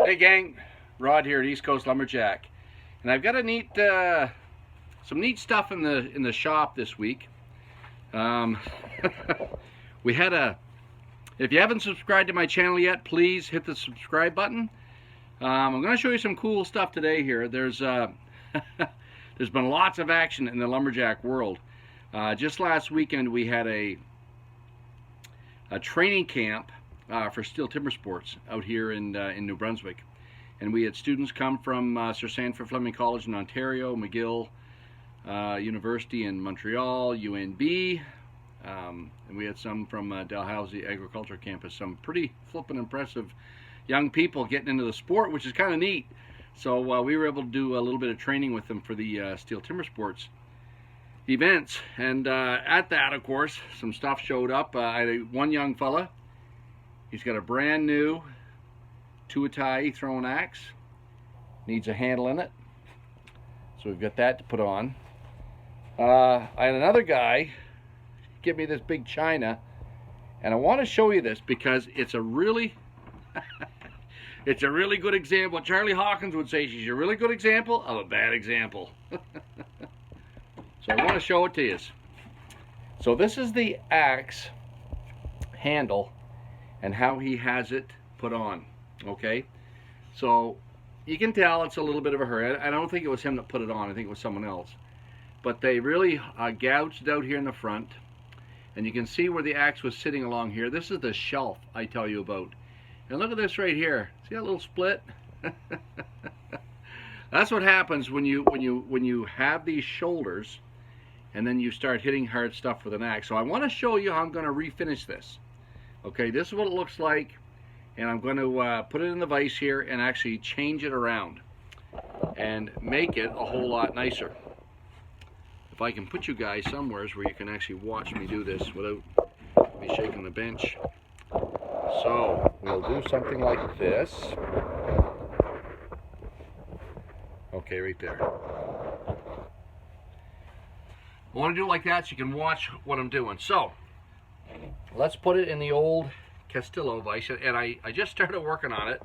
Hey gang, Rod here at East Coast Lumberjack, and I've got a some neat stuff in the shop this week. We had if you haven't subscribed to my channel yet, please hit the subscribe button. I'm going to show you some cool stuff today here. There's there's been lots of action in the lumberjack world. Just last weekend we had a training camp for STIHL Timbersports out here in New Brunswick, and we had students come from Sir Sandford Fleming College in Ontario, McGill University in Montreal, UNB, and we had some from Dalhousie Agriculture Campus. Some pretty flippin' impressive young people getting into the sport, which is kind of neat. So we were able to do a little bit of training with them for the STIHL Timbersports events, and at that, of course, some stuff showed up. I had one young fella. He's got a brand new Tuatai throwing axe. Needs a handle in it, so we've got that to put on. I had another guy give me this big china, and I want to show you this because it's a really it's a really good example. Charlie Hawkins would say she's a really good example of a bad example. So I want to show it to you. So this is the axe handle and how he has it put on. Okay, so you can tell it's a little bit of a hurry. I don't think it was him that put it on. I think it was someone else. But they really gouged out here in the front, and you can see where the axe was sitting along here. This is the shelf I tell you about. And look at this right here. See that little split? That's what happens when you have these shoulders and then you start hitting hard stuff with an axe. So I want to show you how I'm going to refinish this. Okay, this is what it looks like, and I'm going to put it in the vise here and actually change it around and make it a whole lot nicer. If I can put you guys somewhere where you can actually watch me do this without me shaking the bench. So we'll do something like this. Okay, right there. I want to do it like that so you can watch what I'm doing. So let's put it in the old Castillo vise, and I just started working on it.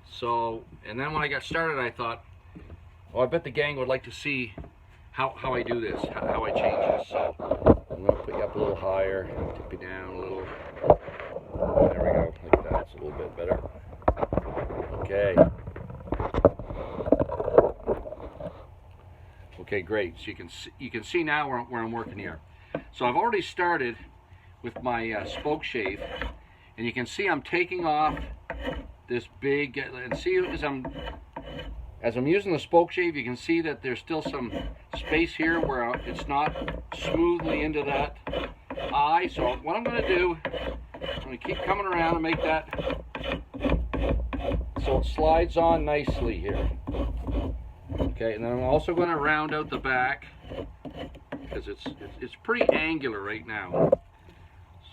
So, and then when I got started, I thought, oh, I bet the gang would like to see how I do this, how I change this. So I'm going to put you up a little higher, tip you down a little. There we go, like that. It's a little bit better. Okay. Okay, great. So you can see now where I'm working here. So I've already started with my spoke shave, and you can see I'm taking off this big, and see as I'm using the spoke shave, you can see that there's still some space here where it's not smoothly into that eye. So what I'm going to do, I'm going to keep coming around and make that so it slides on nicely here. Okay, and then I'm also going to round out the back because it's pretty angular right now.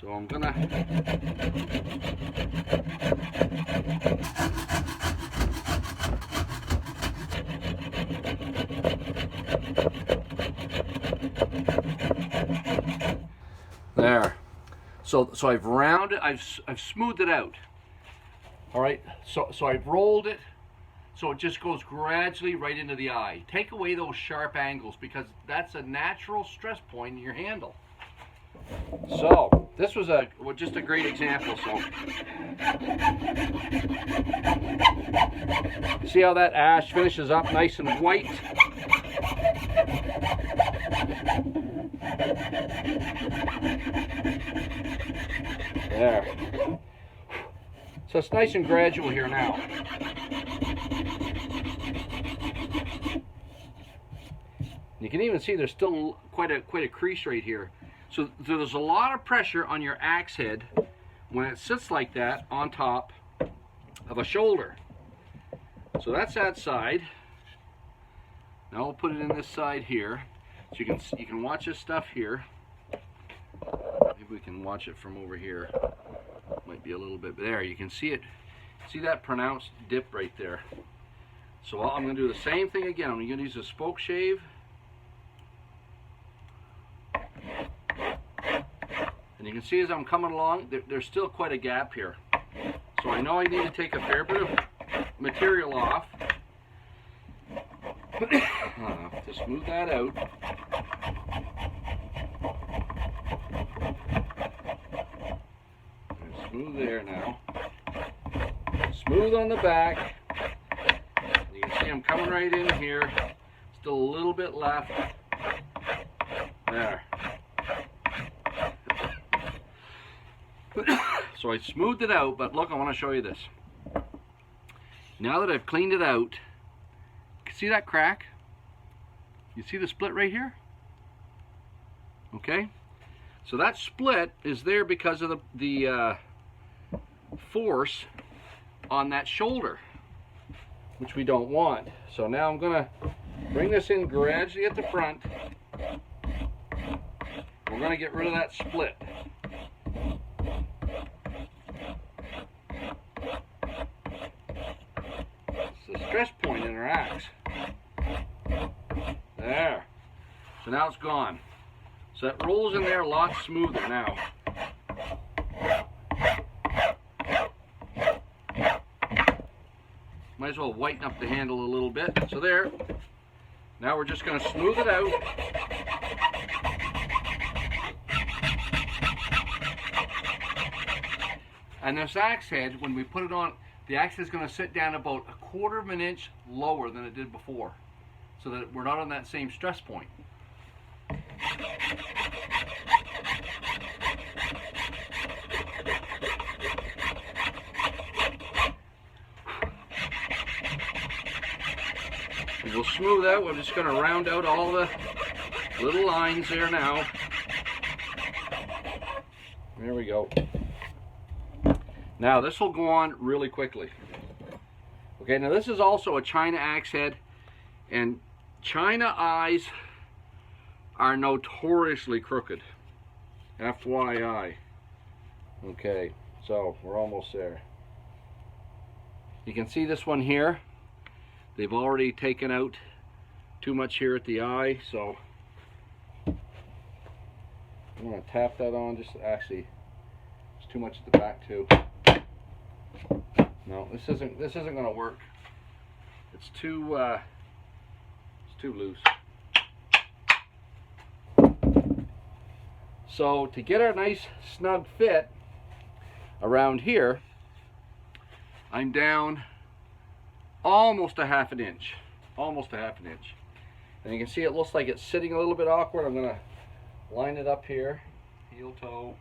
So I'm going to there. So I've smoothed it out. All right. So I've rolled it so it just goes gradually right into the eye. Take away those sharp angles because that's a natural stress point in your handle. So this was just a great example. So see how that ash finishes up nice and white? There. So it's nice and gradual here now. You can even see there's still quite a crease right here. So there's a lot of pressure on your axe head when it sits like that on top of a shoulder. So that's that side. Now we'll put it in this side here, so you can watch this stuff here. Maybe we can watch it from over here. Might be a little bit there. You can see it. See that pronounced dip right there. So I'm going to do the same thing again. I'm going to use a spoke shave. And you can see as I'm coming along, there's still quite a gap here. So I know I need to take a fair bit of material off to smooth that out. And smooth there now. Smooth on the back. You can see I'm coming right in here. Still a little bit left. There. So I smoothed it out, but look, I want to show you this. Now that I've cleaned it out, see that crack? You see the split right here? Okay, so that split is there because of the force on that shoulder, which we don't want. So now I'm gonna bring this in gradually at the front. We're gonna get rid of that split. It's the stress point in our axe. There. So now it's gone. So that rolls in there a lot smoother now. Might as well whiten up the handle a little bit. So there. Now we're just going to smooth it out. And this axe head, when we put it on, the axe is going to sit down about 1/4 of an inch lower than it did before, so that we're not on that same stress point. And we'll smooth out. We're just going to round out all the little lines there now. There we go. Now this will go on really quickly. Okay, now this is also a China axe head, and China eyes are notoriously crooked. FYI. Okay, so we're almost there. You can see this one here. They've already taken out too much here at the eye, so I'm going to tap that on. Just actually, it's too much at the back too. No, this isn't going to work. It's too loose. So to get a nice snug fit around here, I'm down almost 1/2 inch. Almost 1/2 inch. And you can see it looks like it's sitting a little bit awkward. I'm going to line it up here, heel toe.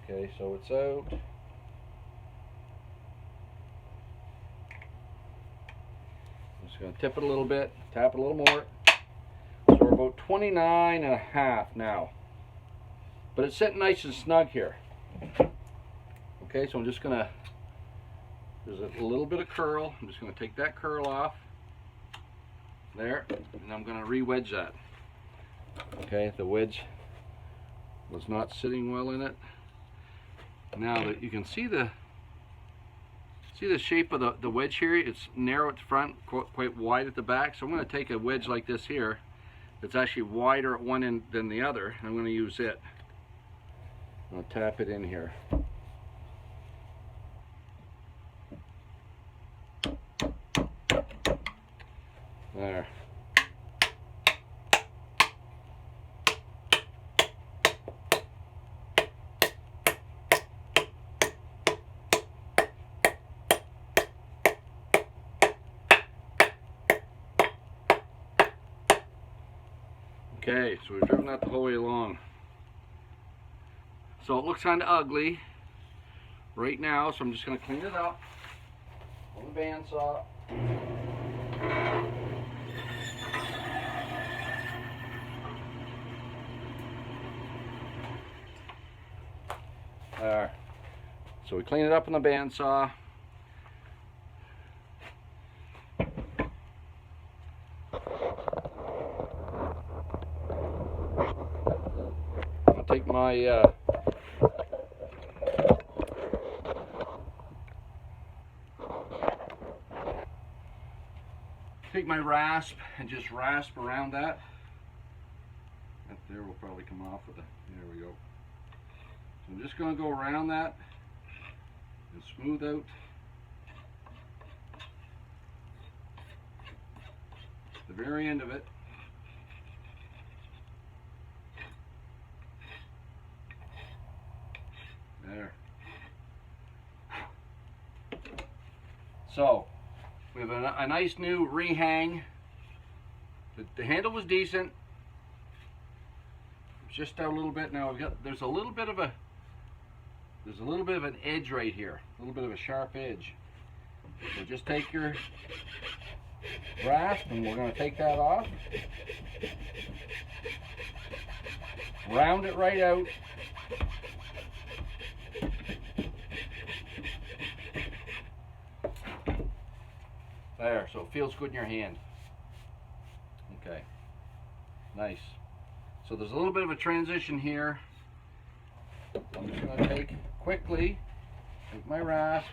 Okay, so it's out. Just going to tip it a little bit, tap it a little more. So we're about 29.5 now. But it's sitting nice and snug here. Okay, so I'm just going to, there's a little bit of curl. I'm just going to take that curl off. There. And I'm going to re-wedge that. Okay, the wedge was not sitting well in it. Now that you can see the shape of the wedge here, it's narrow at the front, quite wide at the back. So I'm going to take a wedge like this here that's actually wider at one end than the other, and I'm going to use it. I'll tap it in here. There. Okay, so we've driven that the whole way along. So it looks kind of ugly right now, so I'm just going to clean it up on the bandsaw. There. So we clean it up on the bandsaw. I'll take my rasp and just rasp around that. That there will probably come off with it. There we go. So I'm just going to go around that and smooth out the very end of it. There. So we have a nice new rehang. The handle was decent. It's just out a little bit now. There's a little bit of an edge right here, a little bit of a sharp edge. So just take your rasp, and we're going to take that off. Round it right out. There, so it feels good in your hand. Okay, nice. So there's a little bit of a transition here. I'm just going to take my rasp,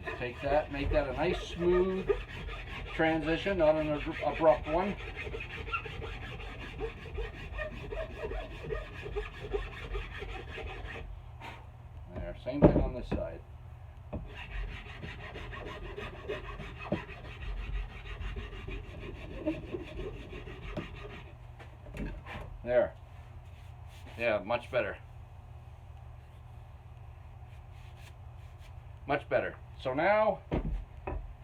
just take that, make that a nice smooth transition, not an abrupt one. There, same thing on this side. There. Yeah, much better. Much better. So now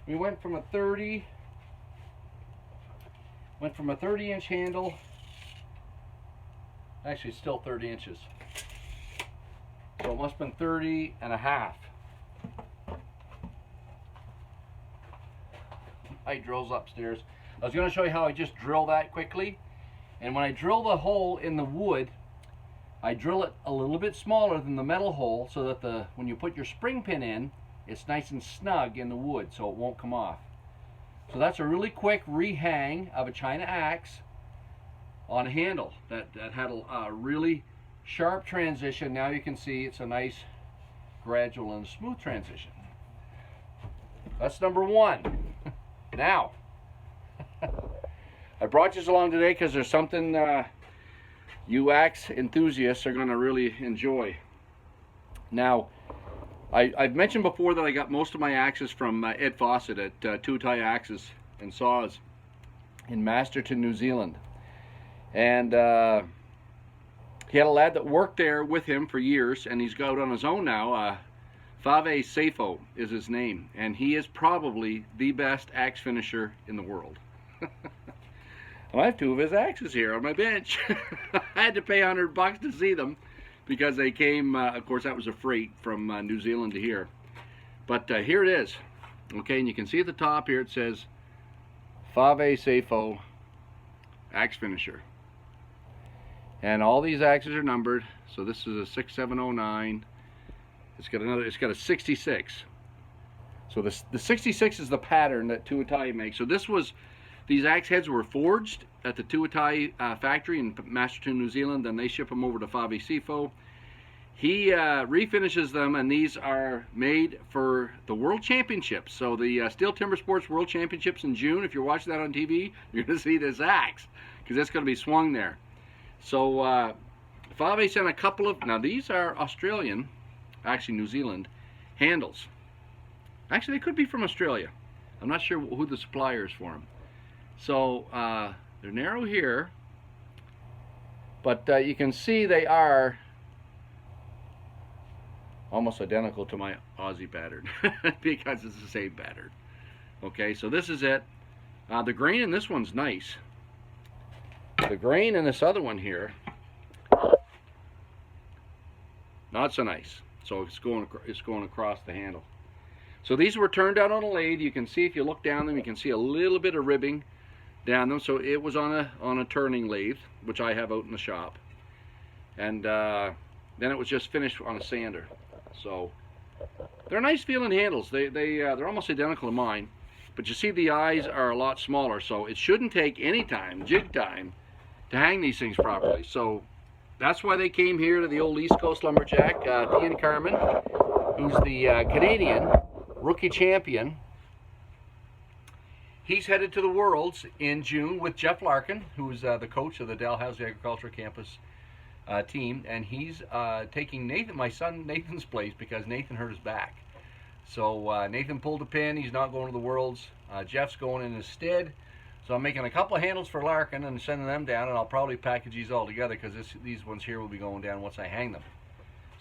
we went from a 30-inch handle. Actually, it's still 30 inches. So it must have been 30 and a half. Light drills upstairs. I was going to show you how I just drill that quickly. And when I drill the hole in the wood, I drill it a little bit smaller than the metal hole so that when you put your spring pin in, it's nice and snug in the wood so it won't come off. So that's a really quick rehang of a China axe on a handle that had a really sharp transition. Now you can see it's a nice gradual and smooth transition. That's number one. Now, I brought this along today because there's something you axe enthusiasts are going to really enjoy. Now, I've mentioned before that I got most of my axes from Ed Fawcett at Tuatai Axes and Saws in Masterton, New Zealand. And he had a lad that worked there with him for years, and he's out on his own now. Faavae Sefo is his name, and he is probably the best axe finisher in the world. I have two of his axes here on my bench. I had to pay $100 to see them because they came, of course that was a freight from New Zealand to here. But here it is. Okay, and you can see at the top here it says Faavae Sefo Axe Finisher. And all these axes are numbered. So this is a 6709. It's got a 66. So the 66 is the pattern that Tuatai makes. So these axe heads were forged at the Tuatai factory in Masterton, New Zealand. Then they ship them over to Faavae Sefo. He refinishes them, and these are made for the World Championships. So the STIHL Timbersports World Championships in June. If you're watching that on TV, you're going to see this axe because it's going to be swung there. So Faavae sent a couple of, now these are Australian, actually New Zealand, handles. Actually, they could be from Australia. I'm not sure who the supplier is for them. So they're narrow here, but you can see they are almost identical to my Aussie pattern because it's the same pattern. Okay, so this is it. The grain in this one's nice. The grain in this other one here, not so nice. So it's going across the handle. So these were turned out on a lathe. You can see if you look down them, you can see a little bit of ribbing down them. So it was on a turning lathe, which I have out in the shop, and then it was just finished on a sander. So they're nice feeling handles. They're almost identical to mine, but you see the eyes are a lot smaller. So it shouldn't take any time, jig time, to hang these things properly. So that's why they came here to the old East Coast lumberjack, Ian Carmen, who's the Canadian rookie champion. He's headed to the Worlds in June with Jeff Larkin, who's the coach of the Dalhousie Agricultural Campus team, and he's taking my son Nathan's place because Nathan hurt his back. So Nathan pulled a pin. He's not going to the Worlds. Jeff's going in his stead. So I'm making a couple of handles for Larkin and sending them down, and I'll probably package these all together because these ones here will be going down once I hang them.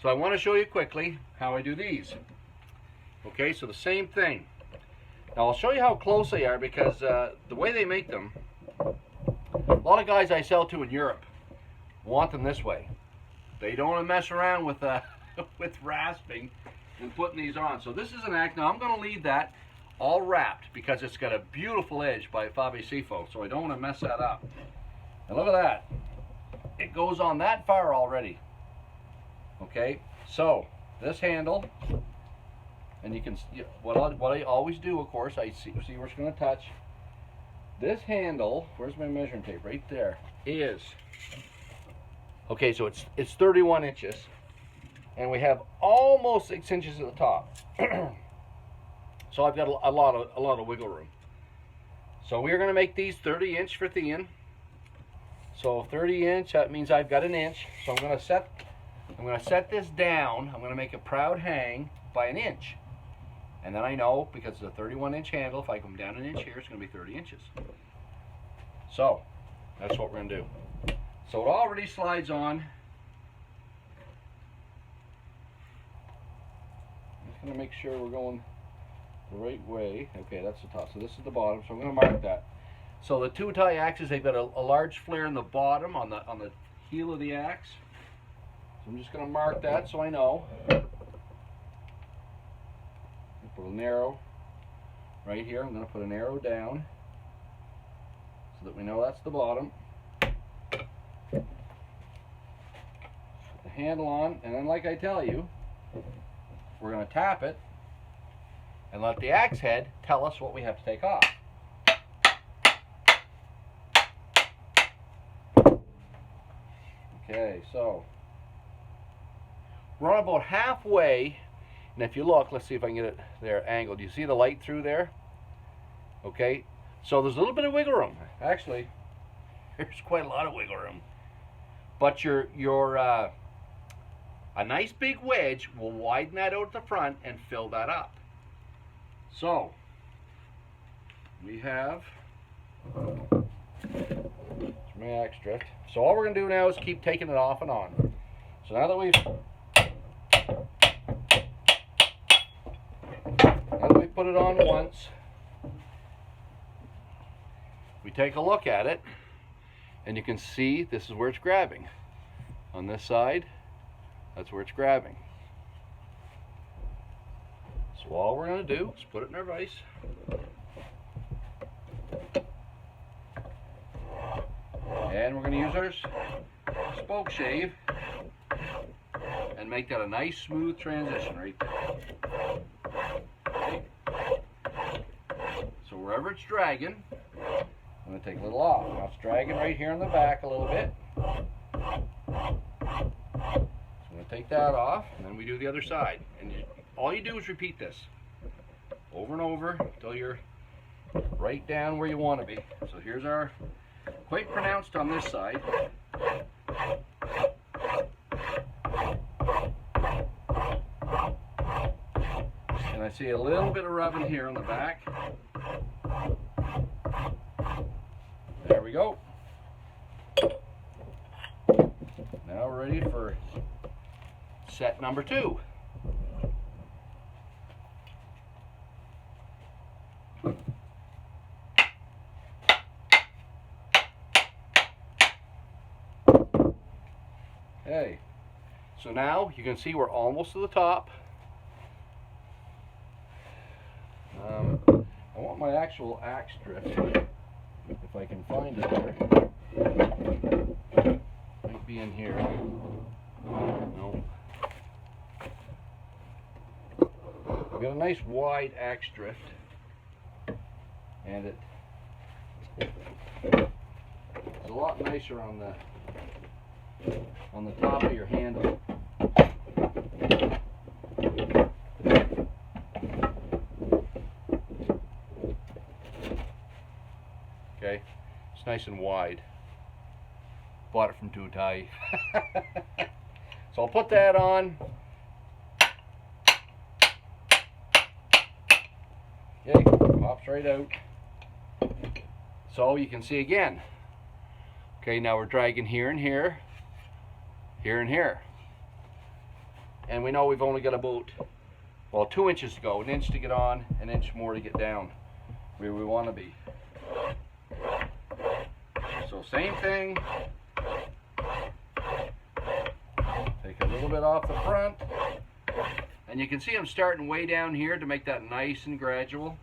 So I want to show you quickly how I do these. Okay, so the same thing. Now I'll show you how close they are because the way they make them, a lot of guys I sell to in Europe want them this way. They don't want to mess around with with rasping and putting these on. So this is an act. Now I'm going to leave that all wrapped because it's got a beautiful edge by Faavae Sefo, so I don't want to mess that up. And look at that. It goes on that far already. Okay, so this handle, and you can see what I always do, of course, I see where it's going to touch. This handle, where's my measuring tape? Right there, is, okay, so it's 31 inches, and we have almost 6 inches at the top. So I've got a lot of wiggle room. So we're going to make these 30-inch for thin. So 30-inch, that means I've got an inch. So I'm going to set this down. I'm going to make a proud hang by an inch. And then I know, because it's a 31-inch handle, if I come down an inch here, it's going to be 30 inches. So that's what we're going to do. So it already slides on. I'm just going to make sure we're going the right way. Okay, that's the top. So this is the bottom. So I'm going to mark that. So the two tie axes, they've got a large flare in the bottom on the heel of the axe. So I'm just going to mark that so I know. Put an arrow right here. I'm going to put an arrow down so that we know that's the bottom. Put the handle on, and then like I tell you, we're going to tap it and let the axe head tell us what we have to take off. Okay, so we're on about halfway. And if you look, let's see if I can get it there angled. Do you see the light through there? Okay, so there's a little bit of wiggle room. Actually, there's quite a lot of wiggle room. But a nice big wedge will widen that out at the front and fill that up. So we have my axe drift. So all we're going to do now is keep taking it off and on. So now that we've put it on once, we take a look at it, and you can see this is where it's grabbing. On this side, that's where it's grabbing. So all we're going to do is put it in our vise. And we're going to use our spoke shave and make that a nice smooth transition right there. Okay. So wherever it's dragging, I'm going to take a little off. Now it's dragging right here in the back a little bit. So I'm going to take that off, and then we do the other side. And all you do is repeat this over and over until you're right down where you want to be. So here's our, quite pronounced on this side. And I see a little bit of rubbing here on the back. There we go. Now we're ready for set number 2. Okay, so now you can see we're almost to the top. I want my actual axe drift, if I can find it there. Might be in here. No. We've got a nice wide axe drift, and it's a lot nicer on the top of your handle. Okay, it's nice and wide. Bought it from Tutai. So I'll put that on. Okay, pops right out. So you can see again. Okay, now we're dragging here and here, here and here. And we know we've only got about, well, 2 inches to go. 1 inch to get on, 1 inch more to get down where we want to be. So same thing. Take a little bit off the front. And you can see I'm starting way down here to make that nice and gradual.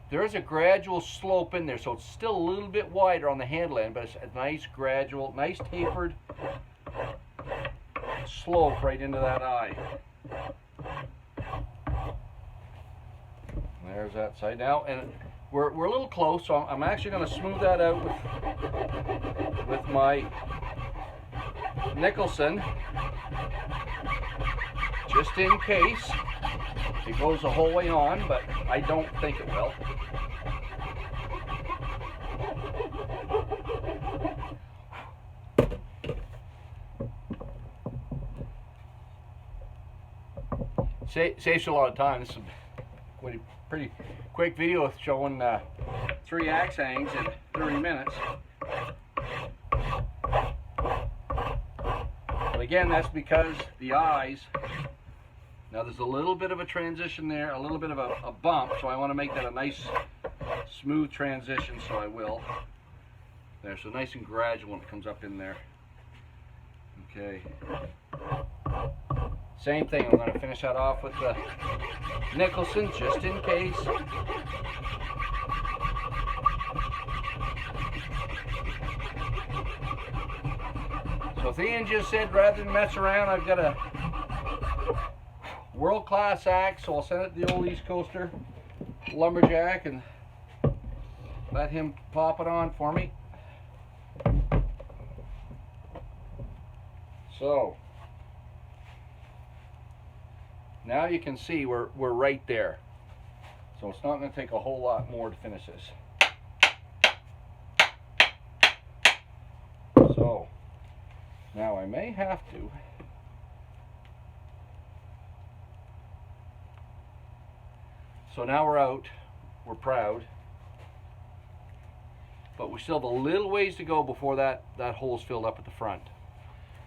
There is a gradual slope in there, so it's still a little bit wider on the handle end, but it's a nice gradual, nice tapered slope right into that eye. There's that side now, and we're a little close, so I'm actually going to smooth that out with my Nicholson, just in case it goes the whole way on, but I don't think it will. Saves you a lot of time. This is a pretty quick video showing 3 axe hangs in 30 minutes. But again, that's because the eyes, now there's a little bit of a transition there, a little bit of a bump, so I want to make that a nice smooth transition, so I will. There, so nice and gradual when it comes up in there. Okay. Same thing, I'm going to finish that off with the Nicholson, just in case. So Thean just said, rather than mess around, I've got a world-class axe, so I'll send it to the old East Coaster lumberjack and let him pop it on for me. So now you can see we're right there. So it's not going to take a whole lot more to finish this. So now I may have to so now we're out, we're proud, but we still have a little ways to go before that hole's filled up at the front,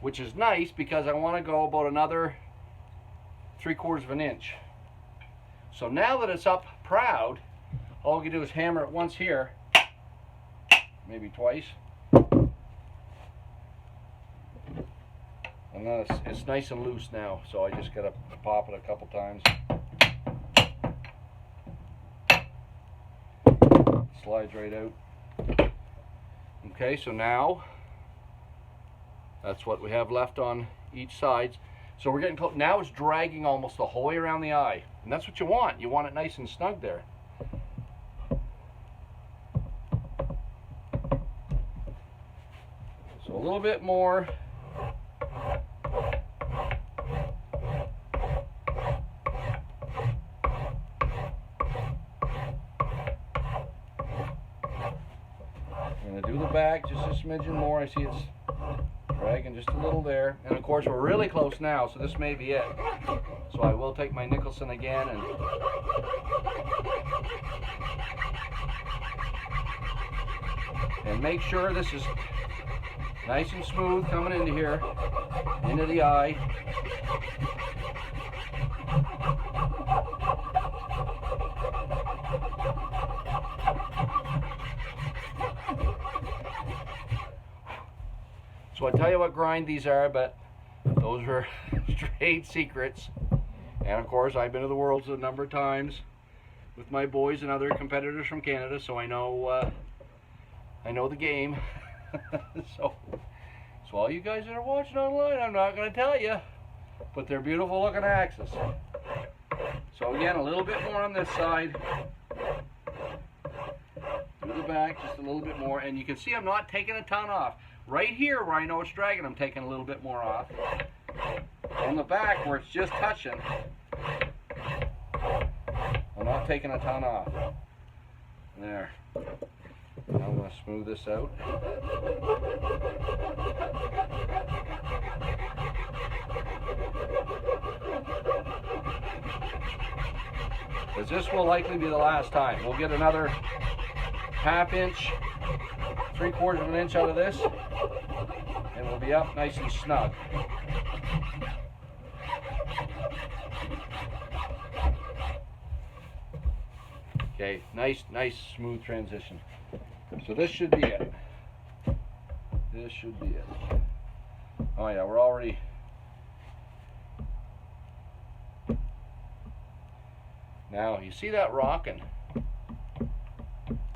which is nice because I want to go about another 3/4 of an inch. So now that it's up proud, all we can do is hammer it once here, maybe twice, and then it's nice and loose now, so I just gotta pop it a couple times. Slides right out. Okay, so now that's what we have left on each side. So we're getting close. Now it's dragging almost the whole way around the eye, and that's what you want. You want it nice and snug there. So a little bit more. I'm going to do the back just a smidgen more. I see it's dragging just a little there, and of course we're really close now, so this may be it. So I will take my Nicholson again and make sure this is nice and smooth coming into here, into the eye. So I tell you what grind these are, but those are trade secrets. And of course, I've been to the Worlds a number of times with my boys and other competitors from Canada, so I know the game. so all you guys that are watching online, I'm not going to tell you, but they're beautiful looking axes. So again, a little bit more on this side. Do the back just a little bit more, and you can see I'm not taking a ton off. Right here where I know it's dragging, I'm taking a little bit more off. On the back where it's just touching, I'm not taking a ton off. There. Now I'm going to smooth this out. Because this will likely be the last time. We'll get another ½ inch, 3/4 of an inch out of this, and we'll be up nice and snug. Okay, nice smooth transition. So this should be it. This should be it. Oh yeah, we're already... Now, you see that rocking?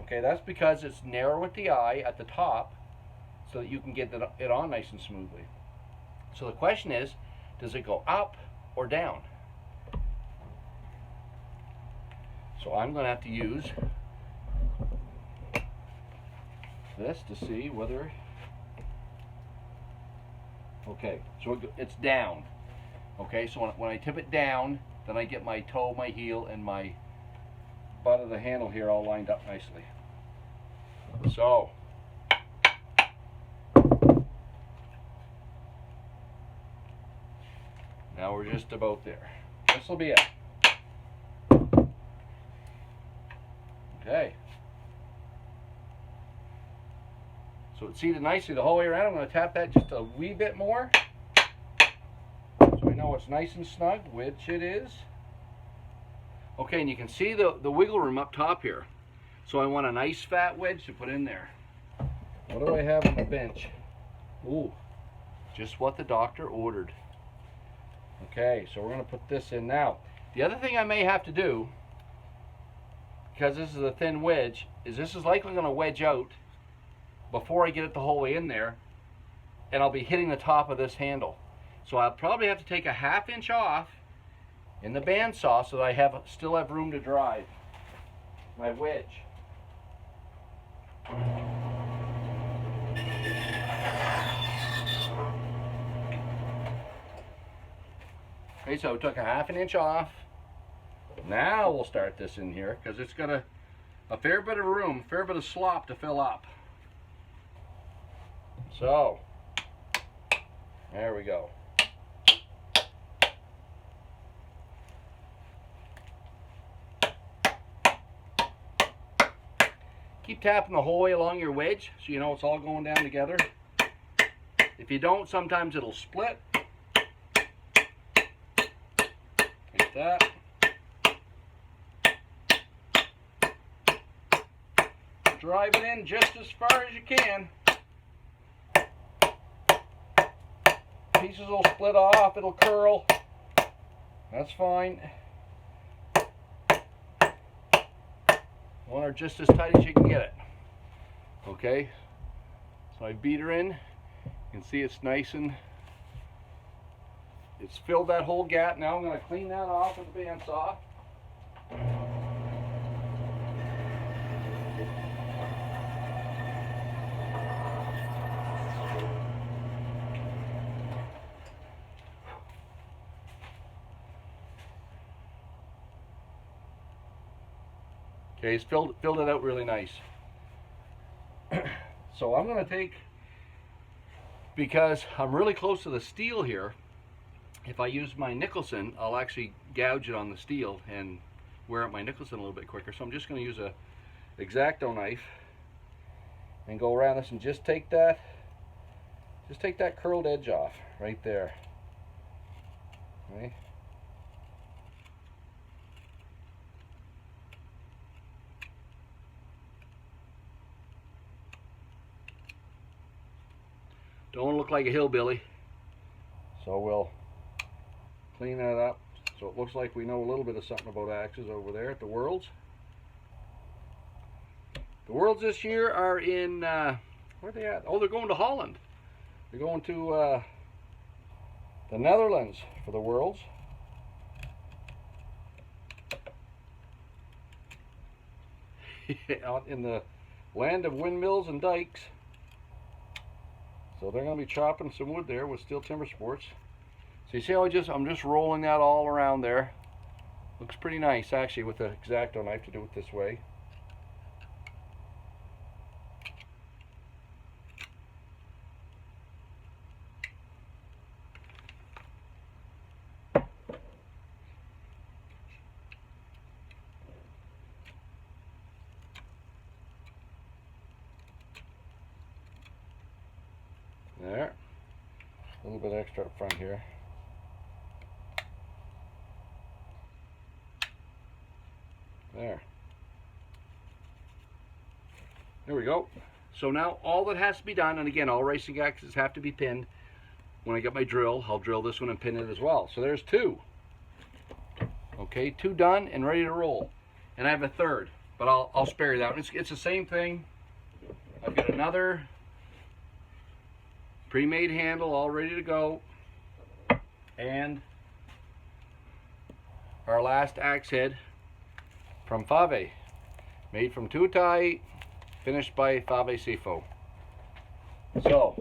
Okay, that's because it's narrow at the eye at the top so that you can get it on nice and smoothly. So the question is, does it go up or down? So I'm going to have to use this to see whether... Okay, so it's down. Okay, so when I tip it down, then I get my toe, my heel, and my butt of the handle here all lined up nicely. So, now we're just about there. This will be it. Okay. So it's seated nicely the whole way around. I'm going to tap that just a wee bit more. So we know it's nice and snug, which it is. Okay, and you can see the wiggle room up top here. So I want a nice fat wedge to put in there. What do I have on the bench? Ooh, just what the doctor ordered. Okay, so we're going to put this in now. The other thing I may have to do, because this is a thin wedge, is this is likely going to wedge out before I get it the whole way in there, and I'll be hitting the top of this handle. So I'll probably have to take a ½ inch off in the bandsaw so that I still have room to drive my wedge. Okay, so I took a ½ inch off. Now we'll start this in here because it's got a fair bit of room, a fair bit of slop to fill up. So, there we go. Keep tapping the whole way along your wedge so you know it's all going down together. If you don't, sometimes it'll split. Like that. Drive it in just as far as you can. Pieces will split off, it'll curl. That's fine. Want her just as tight as you can get it. Okay, so I beat her in. You can see it's nice and it's filled that whole gap. Now I'm going to clean that off with the bandsaw. Okay, he's filled it out really nice. So I'm going to take, because I'm really close to the steel here, if I use my Nicholson, I'll actually gouge it on the steel and wear out my Nicholson a little bit quicker. So I'm just going to use a X-Acto knife and go around this and just take that curled edge off right there. Okay. Don't look like a hillbilly, so we'll clean that up so it looks like we know a little bit of something about axes over there at the Worlds. The Worlds this year are in, where are they at? Oh, they're going to Holland. They're going to the Netherlands for the Worlds. Out in the land of windmills and dikes. So they're going to be chopping some wood there with STIHL Timbersports. So you see how I'm just rolling that all around there. Looks pretty nice actually with the X-Acto knife to do it this way. There. A little bit extra up front here. There. There we go. So now all that has to be done, and again, all racing axes have to be pinned. When I get my drill, I'll drill this one and pin it as well. So there's 2. Okay, 2 done and ready to roll. And I have a third, but I'll spare you that one. It's the same thing. I've got another pre-made handle all ready to go. And our last axe head from Faavae, made from tuatai, finished by Faavae Sefo. So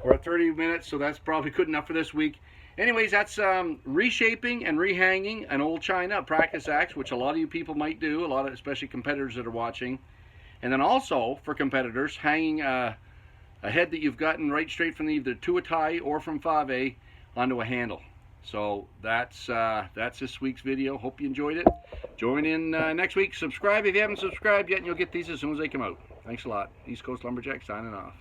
we're at 30 minutes, so that's probably good enough for this week. Anyways, that's reshaping and rehanging an old China practice axe, which a lot of you people might do, a lot of especially competitors that are watching. And then also for competitors, hanging a head that you've gotten right straight from either tuatai or from Faavae onto a handle. So that's this week's video. Hope you enjoyed it. Join in next week. Subscribe if you haven't subscribed yet, and you'll get these as soon as they come out. Thanks a lot. East Coast Lumberjack signing off.